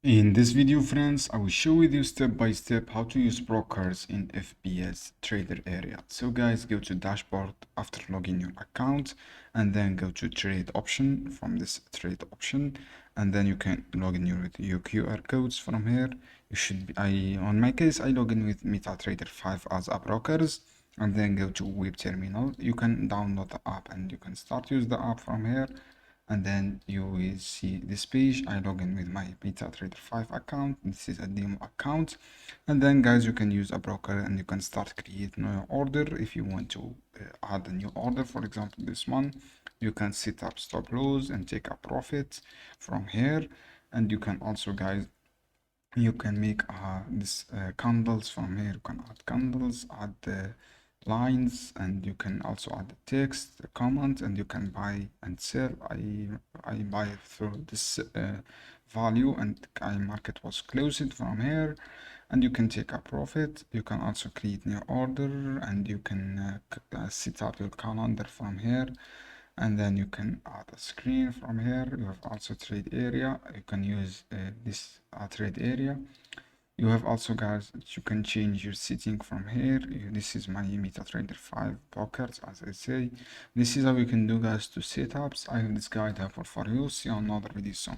In this video, friends, I will show with you step by step how to use brokers in FBS trader area. So guys, go to dashboard after logging your account and then go to trade option. From this trade option, and then you can log in your QR codes from here. You should be, on my case, I log in with MetaTrader 5 as a brokers, and then go to web terminal. You can download the app and you can start use the app from here. And then you will see this page. I log in with my MetaTrader 5 account. This is a demo account, and then guys, you can use a broker and you can start creating your order. If you want to add a new order, for example this one, you can set up stop loss and take a profit from here. And you can also, guys, you can make this candles from here. You can add candles, add the lines, and you can also add the text, the comment, and you can buy and sell. I buy through this value, and market was closed from here, and you can take a profit. You can also create new order, and you can set up your calendar from here. And then you can add a screen from here. You have also trade area. You can use this trade area. You have also, guys, you can change your setting from here. This is my MetaTrader 5 pockets, as I say. This is how you can do, guys, to setups. I have this guide helpful for you. See you on another video soon.